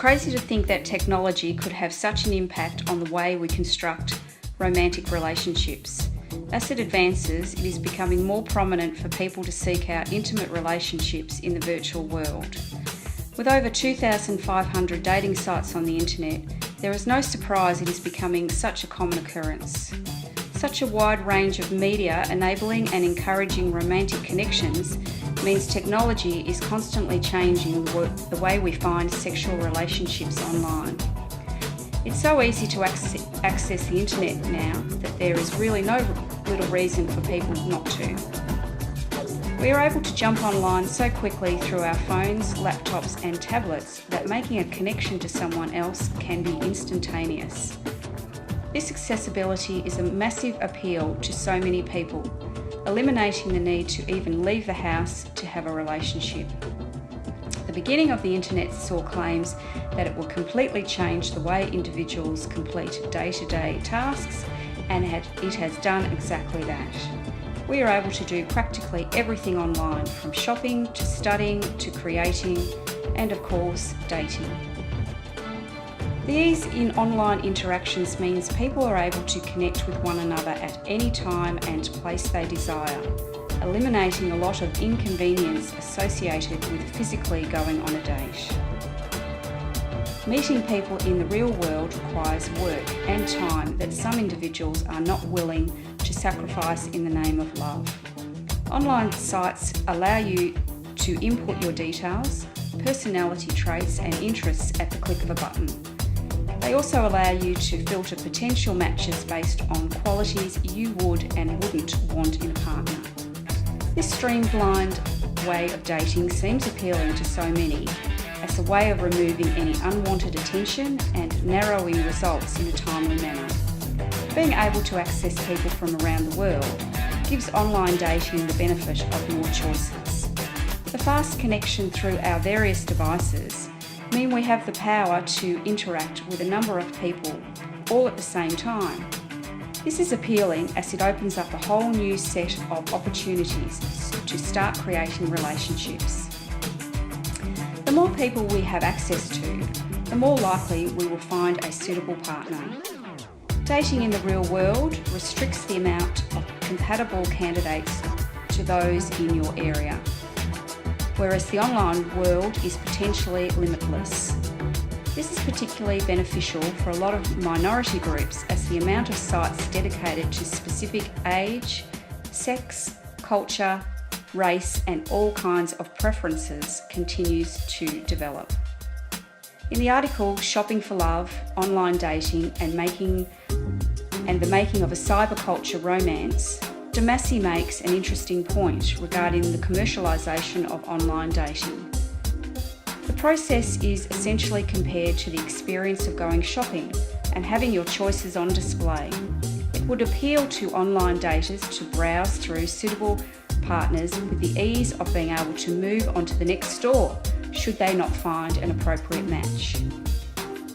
crazy to think that technology could have such an impact on the way we construct romantic relationships. As it advances, it is becoming more prominent for people to seek out intimate relationships in the virtual world. With over 2,500 dating sites on the internet, there is no surprise it is becoming such a common occurrence. Such a wide range of media enabling and encouraging romantic connections means technology is constantly changing the way we find sexual relationships online. It's so easy to access the internet now that there is really no little reason for people not to. We are able to jump online so quickly through our phones, laptops and tablets that making a connection to someone else can be instantaneous. This accessibility is a massive appeal to so many people, eliminating the need to even leave the house to have a relationship. The beginning of the internet saw claims that it will completely change the way individuals complete day-to-day tasks, and it has done exactly that. We are able to do practically everything online, from shopping to studying to creating and of course dating. The ease in online interactions means people are able to connect with one another at any time and place they desire, eliminating a lot of inconvenience associated with physically going on a date. Meeting people in the real world requires work and time that some individuals are not willing to sacrifice in the name of love. Online sites allow you to input your details, personality traits and interests at the click of a button. They also allow you to filter potential matches based on qualities you would and wouldn't want in a partner. This streamlined way of dating seems appealing to so many as a way of removing any unwanted attention and narrowing results in a timely manner. Being able to access people from around the world gives online dating the benefit of more choices. The fast connection through our various devices mean we have the power to interact with a number of people all at the same time. This is appealing as it opens up a whole new set of opportunities to start creating relationships. The more people we have access to, the more likely we will find a suitable partner. Dating in the real world restricts the amount of compatible candidates to those in your area, whereas the online world is potentially limitless. This is particularly beneficial for a lot of minority groups as the amount of sites dedicated to specific age, sex, culture, race and all kinds of preferences continues to develop. In the article Shopping for Love, Online Dating and the Making of a Cyberculture Romance, DeMasi makes an interesting point regarding the commercialisation of online dating. The process is essentially compared to the experience of going shopping and having your choices on display. It would appeal to online daters to browse through suitable partners with the ease of being able to move on to the next store should they not find an appropriate match.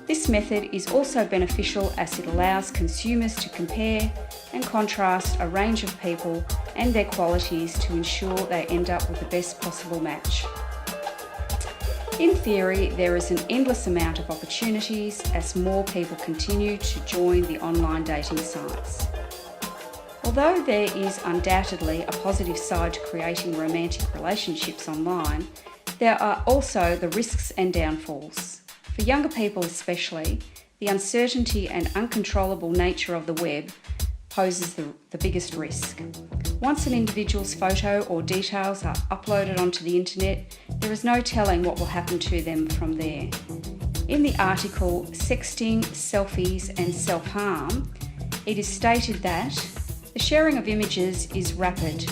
This method is also beneficial as it allows consumers to compare and contrast a range of people and their qualities to ensure they end up with the best possible match. In theory, there is an endless amount of opportunities as more people continue to join the online dating sites. Although there is undoubtedly a positive side to creating romantic relationships online, there are also the risks and downfalls. For younger people especially, the uncertainty and uncontrollable nature of the web poses the biggest risk. Once an individual's photo or details are uploaded onto the internet, there is no telling what will happen to them from there. In the article Sexting, Selfies and Self-Harm, it is stated that the sharing of images is rapid,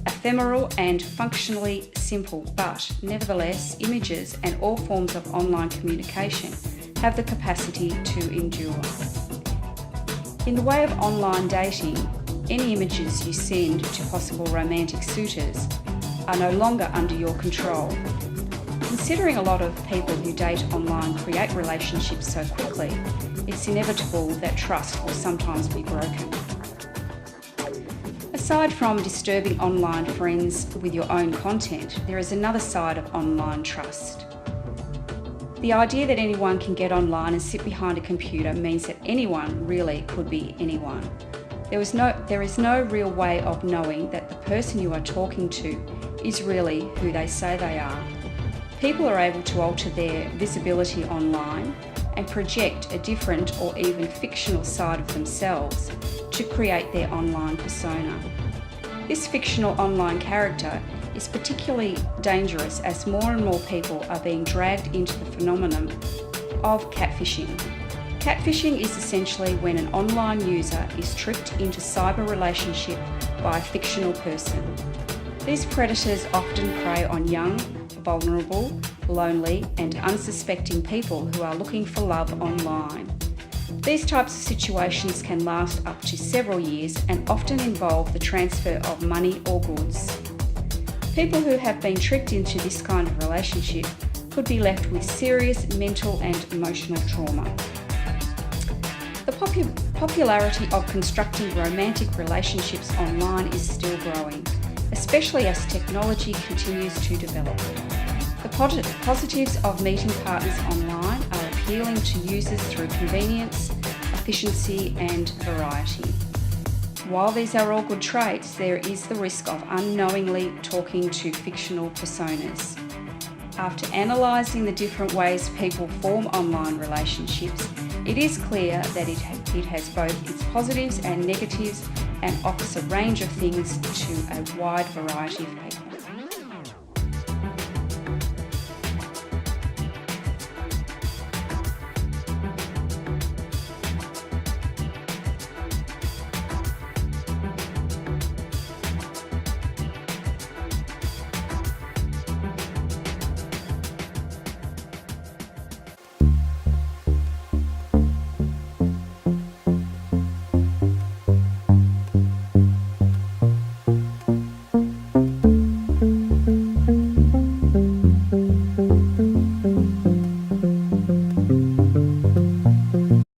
ephemeral and functionally simple, but nevertheless, images and all forms of online communication have the capacity to endure. In the way of online dating, any images you send to possible romantic suitors are no longer under your control. Considering a lot of people who date online create relationships so quickly, it's inevitable that trust will sometimes be broken. Aside from disturbing online friends with your own content, there is another side of online trust. The idea that anyone can get online and sit behind a computer means that anyone really could be anyone. There is no real way of knowing that the person you are talking to is really who they say they are. People are able to alter their visibility online and project a different or even fictional side of themselves to create their online persona. This fictional online character is particularly dangerous as more and more people are being dragged into the phenomenon of catfishing. Catfishing is essentially when an online user is tricked into cyber relationship by a fictional person. These predators often prey on young, vulnerable, lonely, and unsuspecting people who are looking for love online. These types of situations can last up to several years and often involve the transfer of money or goods. People who have been tricked into this kind of relationship could be left with serious mental and emotional trauma. The popularity of constructing romantic relationships online is still growing, especially as technology continues to develop. The positives of meeting partners online are appealing to users through convenience, efficiency, and variety. While these are all good traits, there is the risk of unknowingly talking to fictional personas. After analysing the different ways people form online relationships, it is clear that it has both its positives and negatives and offers a range of things to a wide variety of people.